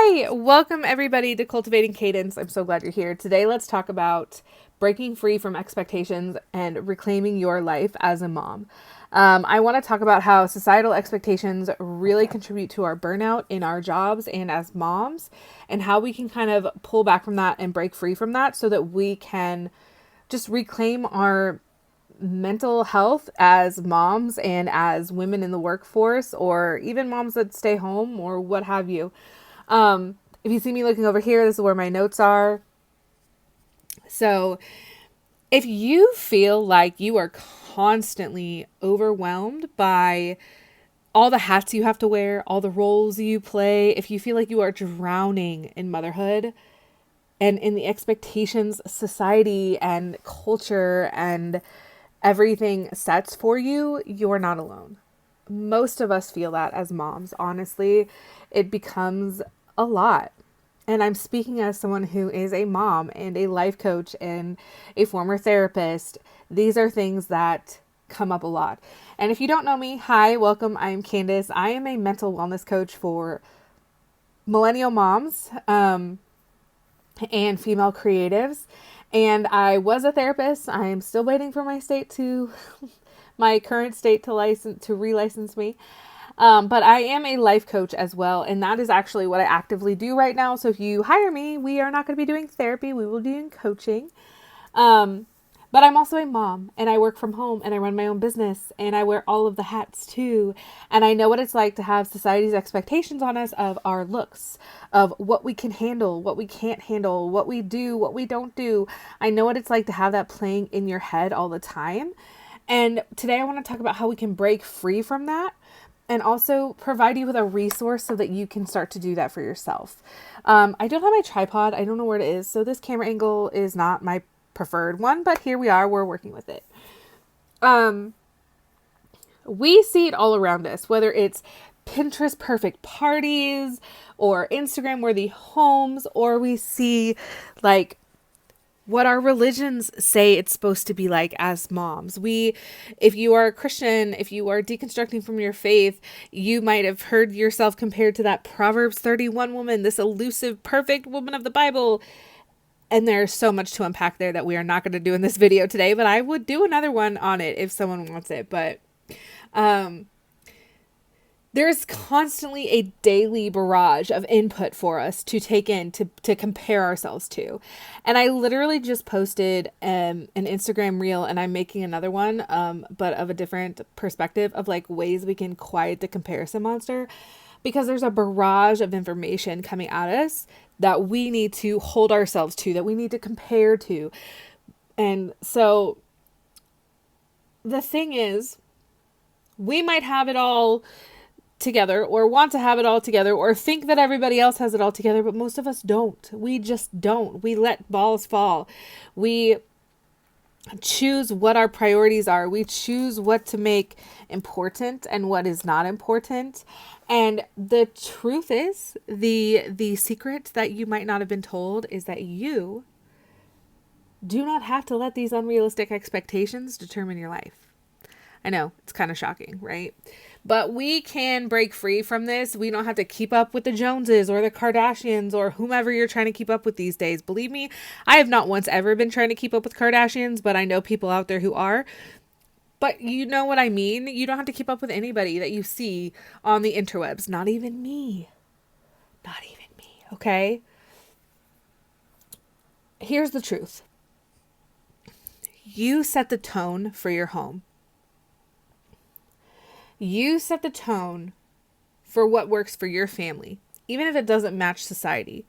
Hi, welcome everybody to Cultivating Cadence. I'm so glad you're here. Today, let's talk about breaking free from expectations and reclaiming your life as a mom. I want to talk about how societal expectations really contribute to our burnout in our jobs and as moms, and how we can kind of pull back from that and break free from that so that we can just reclaim our mental health as moms and as women in the workforce, or even moms that stay home or what have you. If you see me looking over here, this is where my notes are. So if you feel like you are constantly overwhelmed by all the hats you have to wear, all the roles you play, if you feel like you are drowning in motherhood and in the expectations society and culture and everything sets for you, you're not alone. Most of us feel that as moms. Honestly, it becomes a lot. And I'm speaking as someone who is a mom and a life coach and a former therapist. These are things that come up a lot. And if you don't know me, hi, welcome. I'm Candace. I am a mental wellness coach for Millennial Moms and female creatives. And I was a therapist. I am still waiting for my current state to relicense me. But I am a life coach as well, and that is actually what I actively do right now. So if you hire me, we are not going to be doing therapy. We will be doing coaching. But I'm also a mom, and I work from home, and I run my own business, and I wear all of the hats too. And I know what it's like to have society's expectations on us of our looks, of what we can handle, what we can't handle, what we do, what we don't do. I know what it's like to have that playing in your head all the time. And today I want to talk about how we can break free from that and also provide you with a resource so that you can start to do that for yourself. I don't have my tripod. I don't know where it is. So this camera angle is not my preferred one, but here we are. We're working with it. We see it all around us, whether it's Pinterest perfect parties or Instagram worthy homes, or we see like what our religions say it's supposed to be like as moms. If you are a Christian, if you are deconstructing from your faith, you might have heard yourself compared to that Proverbs 31 woman, this elusive, perfect woman of the Bible. And there's so much to unpack there that we are not going to do in this video today, but I would do another one on it if someone wants it. But there's constantly a daily barrage of input for us to take in, to compare ourselves to. And I literally just posted an Instagram reel, and I'm making another one, but of a different perspective of like ways we can quiet the comparison monster, because there's a barrage of information coming at us that we need to hold ourselves to, that we need to compare to. And so the thing is, we might have it all together or want to have it all together or think that everybody else has it all together, but most of us don't. We just don't. We let balls fall. We choose what our priorities are. We choose what to make important and what is not important. And the truth is, the secret that you might not have been told is that you do not have to let these unrealistic expectations determine your life. I know, it's kind of shocking, right? But we can break free from this. We don't have to keep up with the Joneses or the Kardashians or whomever you're trying to keep up with these days. Believe me, I have not once ever been trying to keep up with Kardashians, but I know people out there who are. But you know what I mean? You don't have to keep up with anybody that you see on the interwebs. Not even me. Not even me, okay? Here's the truth. You set the tone for your home. You set the tone for what works for your family, even if it doesn't match society,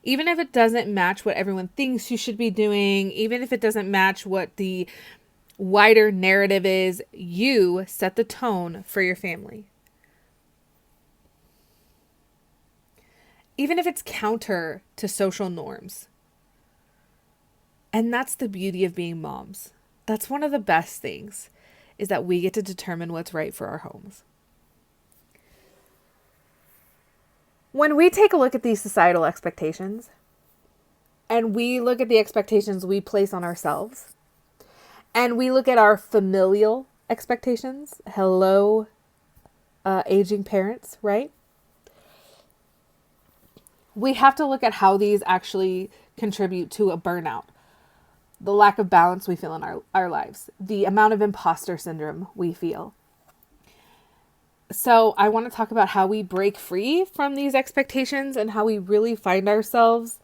even if it doesn't match what everyone thinks you should be doing, even if it doesn't match what the wider narrative is. You set the tone for your family. Even if it's counter to social norms. And that's the beauty of being moms. That's one of the best things, is that we get to determine what's right for our homes. When we take a look at these societal expectations, and we look at the expectations we place on ourselves, and we look at our familial expectations, aging parents, right? we have to look at how these actually contribute to a burnout, the lack of balance we feel in our lives, the amount of imposter syndrome we feel. So I want to talk about how we break free from these expectations and how we really find ourselves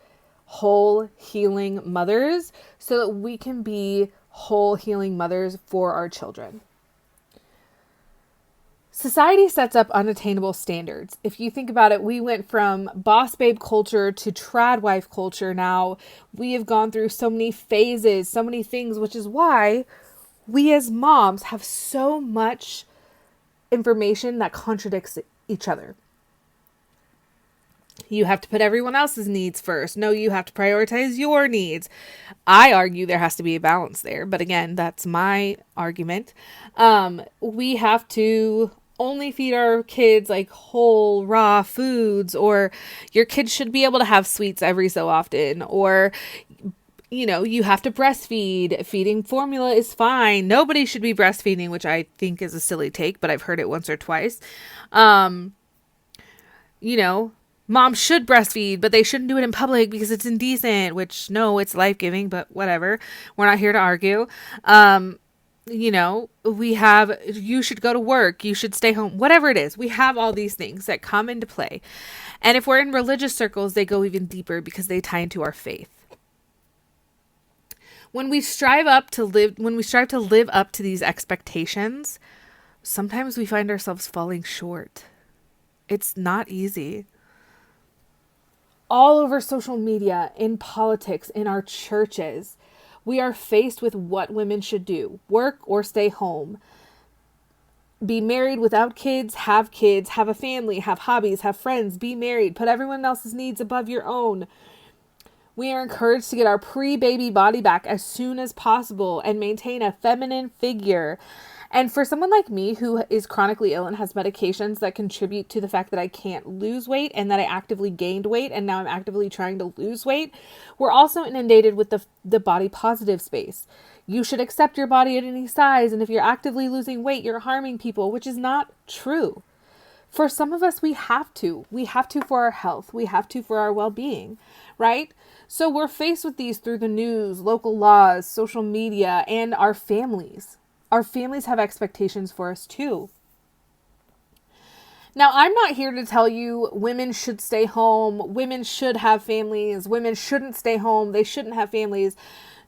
whole, healing mothers so that we can be whole, healing mothers for our children. Society sets up unattainable standards. If you think about it, we went from boss babe culture to trad wife culture. Now we have gone through so many phases, so many things, which is why we as moms have so much information that contradicts each other. You have to put everyone else's needs first. No, you have to prioritize your needs. I argue there has to be a balance there. But again, that's my argument. We have to only feed our kids like whole raw foods, or your kids should be able to have sweets every so often, or you have to breastfeed. Feeding formula is fine. Nobody should be breastfeeding, which I think is a silly take, but I've heard it once or twice. Moms should breastfeed, but they shouldn't do it in public because it's indecent, which no, it's life-giving, but whatever. We're not here to argue. We have, you should go to work, you should stay home, whatever it is. We have all these things that come into play. And if we're in religious circles, they go even deeper because they tie into our faith. When we strive to live up to these expectations, sometimes we find ourselves falling short. It's not easy. All over social media, in politics, in our churches, we are faced with what women should do: work or stay home, be married without kids, have a family, have hobbies, have friends, be married, put everyone else's needs above your own. We are encouraged to get our pre-baby body back as soon as possible and maintain a feminine figure. And for someone like me who is chronically ill and has medications that contribute to the fact that I can't lose weight and that I actively gained weight and now I'm actively trying to lose weight, we're also inundated with the body positive space. You should accept your body at any size, and if you're actively losing weight, you're harming people, which is not true. For some of us, we have to. We have to for our health. We have to for our well-being, right? So we're faced with these through the news, local laws, social media, and our families. Our families have expectations for us too. Now, I'm not here to tell you women should stay home, women should have families, women shouldn't stay home, they shouldn't have families.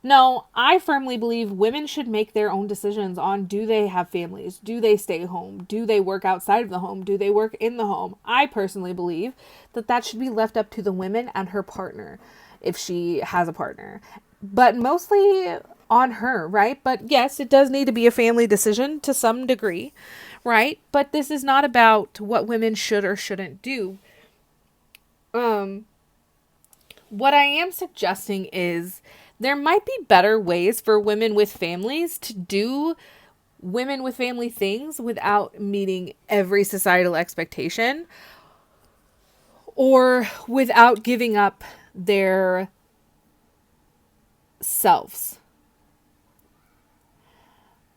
No, I firmly believe women should make their own decisions on, do they have families? Do they stay home? Do they work outside of the home? Do they work in the home? I personally believe that should be left up to the woman and her partner, if she has a partner. But mostly on her, right? But yes, it does need to be a family decision to some degree, right? But this is not about what women should or shouldn't do. What I am suggesting is there might be better ways for women with families to do women with family things without meeting every societal expectation or without giving up their selves.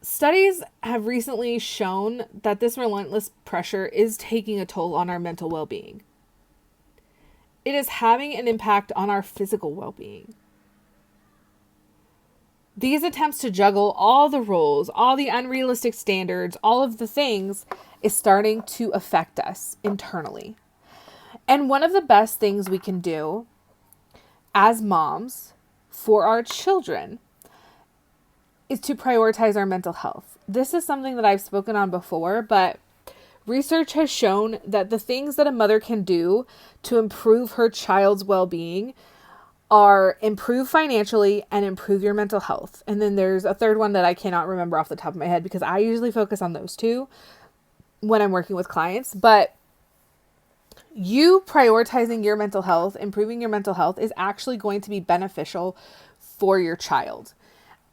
Studies have recently shown that this relentless pressure is taking a toll on our mental well-being. It is having an impact on our physical well-being. These attempts to juggle all the roles, all the unrealistic standards, all of the things is starting to affect us internally. And one of the best things we can do as moms for our children is to prioritize our mental health. This is something that I've spoken on before, but research has shown that the things that a mother can do to improve her child's well-being are improve financially and improve your mental health. And then there's a third one that I cannot remember off the top of my head because I usually focus on those two when I'm working with clients. But you prioritizing your mental health, improving your mental health is actually going to be beneficial for your child.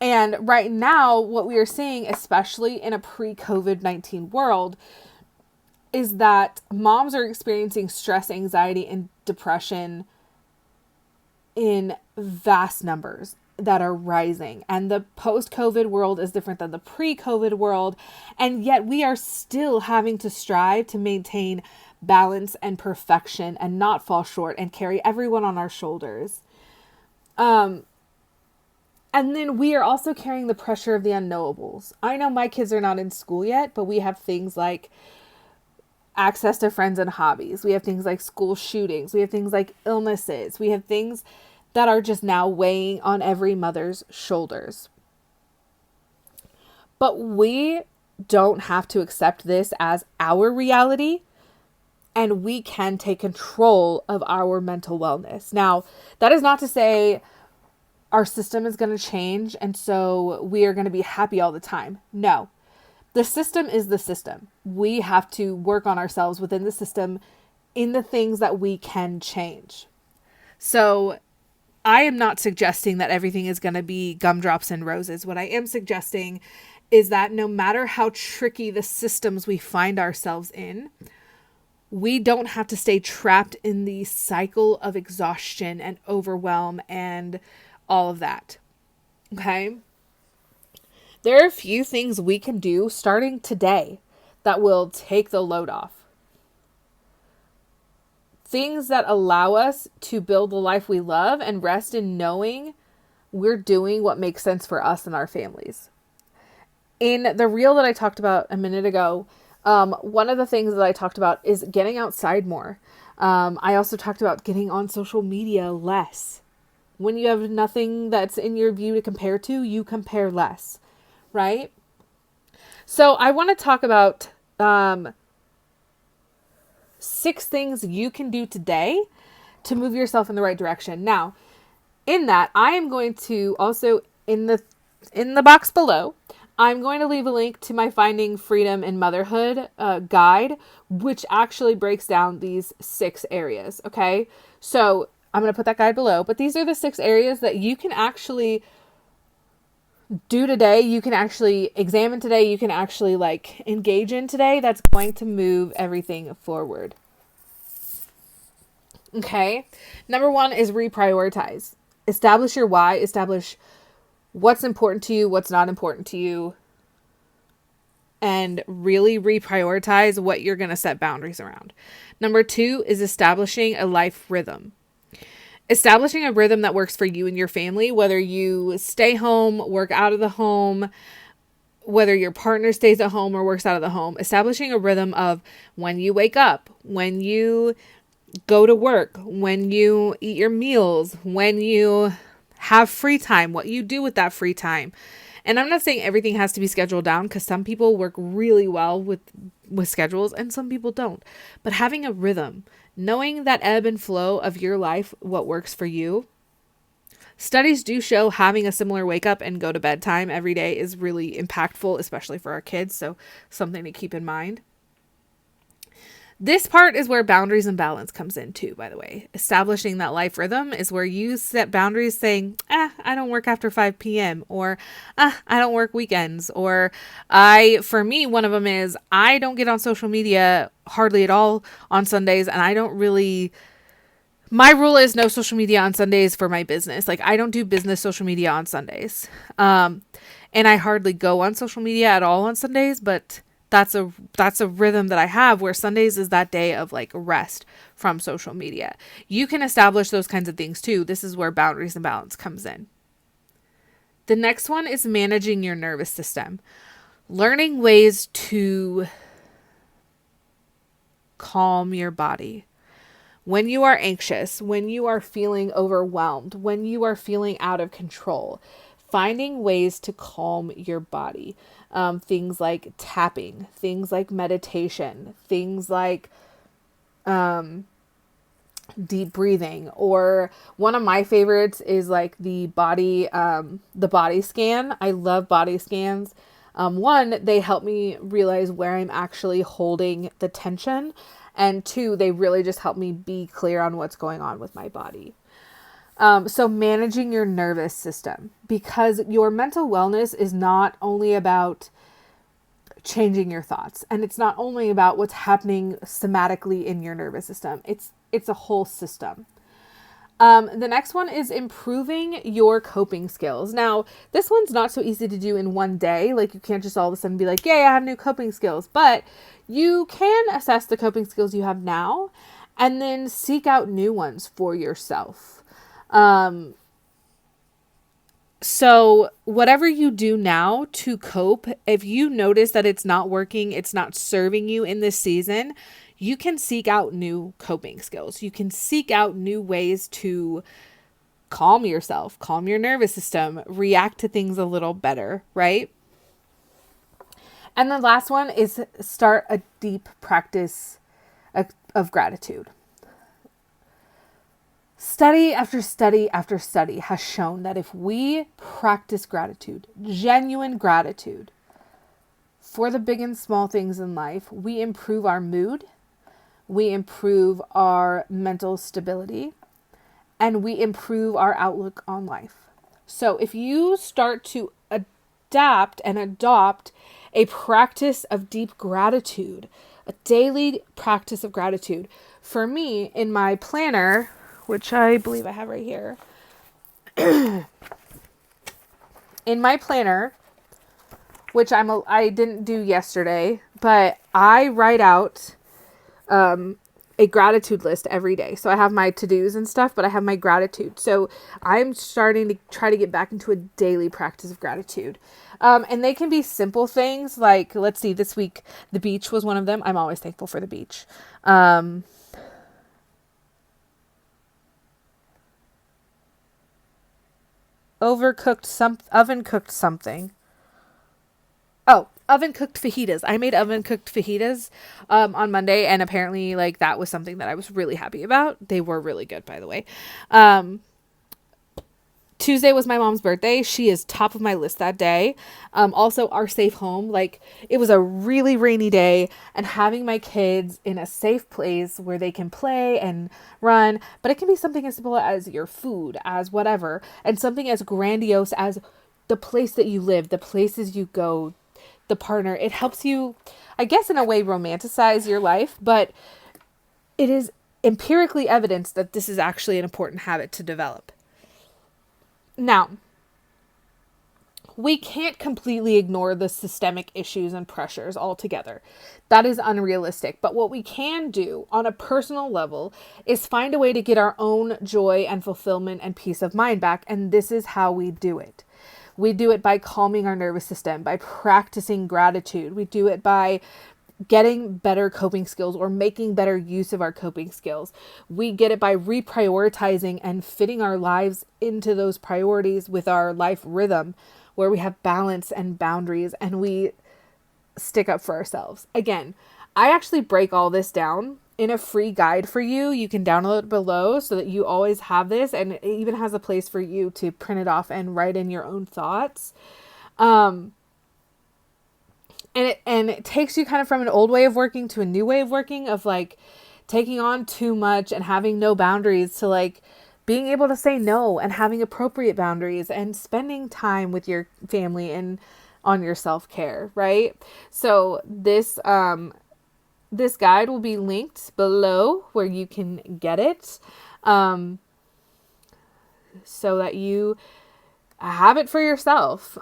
And right now, what we are seeing, especially in a pre-COVID-19 world, is that moms are experiencing stress, anxiety, and depression in vast numbers that are rising. And the post-COVID world is different than the pre-COVID world. And yet we are still having to strive to maintain balance and perfection and not fall short and carry everyone on our shoulders. And then we are also carrying the pressure of the unknowables. I know my kids are not in school yet, but we have things like access to friends and hobbies. We have things like school shootings. We have things like illnesses. We have things that are just now weighing on every mother's shoulders. But we don't have to accept this as our reality, and we can take control of our mental wellness. Now, that is not to say our system is going to change and so we are going to be happy all the time. No. The system is the system. We have to work on ourselves within the system in the things that we can change. So I am not suggesting that everything is going to be gumdrops and roses. What I am suggesting is that no matter how tricky the systems we find ourselves in, we don't have to stay trapped in the cycle of exhaustion and overwhelm and all of that. Okay? There are a few things we can do starting today that will take the load off. Things that allow us to build the life we love and rest in knowing we're doing what makes sense for us and our families. In the reel that I talked about a minute ago, one of the things that I talked about is getting outside more. I also talked about getting on social media less. When you have nothing that's in your view to compare to, you compare less. Right? So I want to talk about 6 things you can do today to move yourself in the right direction. Now, in that, I am going to also in the box below, I'm going to leave a link to my Finding Freedom in Motherhood guide, which actually breaks down these 6 areas. Okay, so I'm going to put that guide below, but these are the 6 areas that you can actually do today, you can actually examine today, you can actually engage in today that's going to move everything forward. Okay. Number 1 is reprioritize. Establish your why, establish what's important to you, what's not important to you, and really reprioritize what you're going to set boundaries around. Number 2 is establishing a life rhythm. Establishing a rhythm that works for you and your family, whether you stay home, work out of the home, whether your partner stays at home or works out of the home. Establishing a rhythm of when you wake up, when you go to work, when you eat your meals, when you have free time, what you do with that free time. And I'm not saying everything has to be scheduled down, because some people work really well with schedules and some people don't. But having a rhythm, knowing that ebb and flow of your life, what works for you. Studies do show having a similar wake up and go to bed time every day is really impactful, especially for our kids. So something to keep in mind. This part is where boundaries and balance comes in too, by the way. Establishing that life rhythm is where you set boundaries saying, I don't work after 5 p.m. or I don't work weekends. Or for me, one of them is I don't get on social media hardly at all on Sundays. And my rule is no social media on Sundays for my business. I don't do business social media on Sundays. And I hardly go on social media at all on Sundays, but that's a rhythm that I have where Sundays is that day of rest from social media. You can establish those kinds of things too. This is where boundaries and balance comes in. The next one is managing your nervous system. Learning ways to calm your body. When you are anxious, when you are feeling overwhelmed, when you are feeling out of control, finding ways to calm your body. Things like tapping, things like meditation, things like deep breathing, or one of my favorites is the body scan. I love body scans. One, they help me realize where I'm actually holding the tension, and 2, they really just help me be clear on what's going on with my body. So managing your nervous system, because your mental wellness is not only about changing your thoughts, and it's not only about what's happening somatically in your nervous system. It's a whole system. The next one is improving your coping skills. Now, this one's not so easy to do in one day. Like, you can't just all of a sudden be like, yay, I have new coping skills. But you can assess the coping skills you have now and then seek out new ones for yourself. So whatever you do now to cope, if you notice that it's not working, it's not serving you in this season, you can seek out new coping skills. You can seek out new ways to calm yourself, calm your nervous system, react to things a little better, right? And the last one is start a deep practice of gratitude. Study after study after study has shown that if we practice gratitude, genuine gratitude for the big and small things in life, we improve our mood, we improve our mental stability, and we improve our outlook on life. So if you start to adapt and adopt a practice of deep gratitude, a daily practice of gratitude, for me in my planner, which I believe I have right here. In my planner, which I didn't do yesterday, but I write out a gratitude list every day. So I have my to-dos and stuff, but I have my gratitude. So I'm starting to try to get back into a daily practice of gratitude. And they can be simple things like, let's see, this week, the beach was one of them. I'm always thankful for the beach. Oven cooked something. Oh, oven cooked fajitas. I made oven cooked fajitas on Monday, and apparently like that was something that I was really happy about. They were really good, by the way. Tuesday was my mom's birthday. She is top of my list that day. Also our safe home. Like, it was a really rainy day, and having my kids in a safe place where they can play and run, but it can be something as simple as your food, as whatever, and something as grandiose as the place that you live, the places you go, the partner. It helps you, I guess, in a way romanticize your life, but it is empirically evidenced that this is actually an important habit to develop. Now, we can't completely ignore the systemic issues and pressures altogether. That is unrealistic. But what we can do on a personal level is find a way to get our own joy and fulfillment and peace of mind back. And this is how we do it. We do it by calming our nervous system, by practicing gratitude. We do it by getting better coping skills or making better use of our coping skills. We get it by reprioritizing and fitting our lives into those priorities with our life rhythm, where we have balance and boundaries and we stick up for ourselves. Again, I actually break all this down in a free guide for you. You can download it below so that you always have this, and it even has a place for you to print it off and write in your own thoughts. And it takes you kind of from an old way of working to a new way of working, of like taking on too much and having no boundaries, to like being able to say no and having appropriate boundaries and spending time with your family and on your self-care, right? So this guide will be linked below where you can get it, so that you have it for yourself.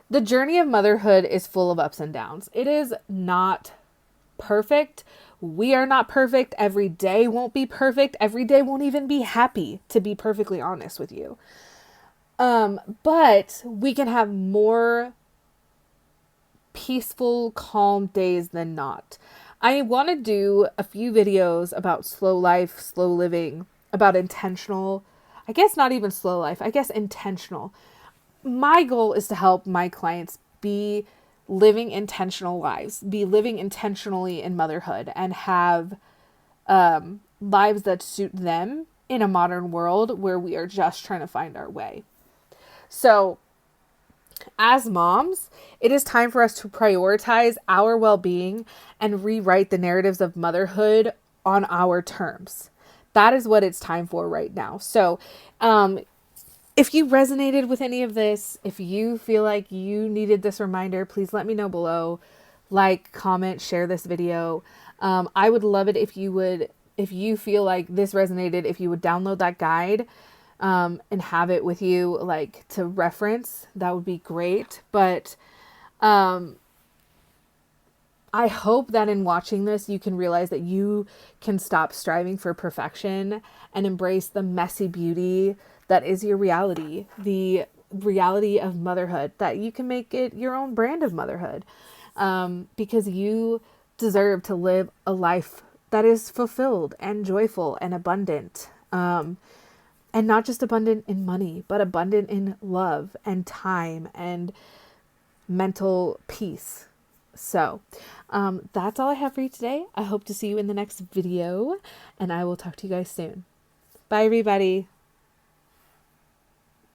The journey of motherhood is full of ups and downs. It is not perfect. We are not perfect. Every day won't be perfect. Every day won't even be happy, to be perfectly honest with you. But we can have more peaceful, calm days than not. I want to do a few videos about slow life, slow living, about intentional, I guess not even slow life, I guess intentional. My goal is to help my clients be living intentional lives, be living intentionally in motherhood, and have lives that suit them in a modern world where we are just trying to find our way. So as moms, it is time for us to prioritize our well-being and rewrite the narratives of motherhood on our terms. That is what it's time for right now. So, if you resonated with any of this, if you feel like you needed this reminder, please let me know below. Like, comment, share this video. I would love it if you would if you feel like this resonated, if you would download that guide and have it with you, like to reference, that would be great. But I hope that in watching this, you can realize that you can stop striving for perfection and embrace the messy beauty that is your reality, the reality of motherhood, that you can make it your own brand of motherhood, because you deserve to live a life that is fulfilled and joyful and abundant. And not just abundant in money, but abundant in love and time and mental peace. So that's all I have for you today. I hope to see you in the next video, and I will talk to you guys soon. Bye, everybody.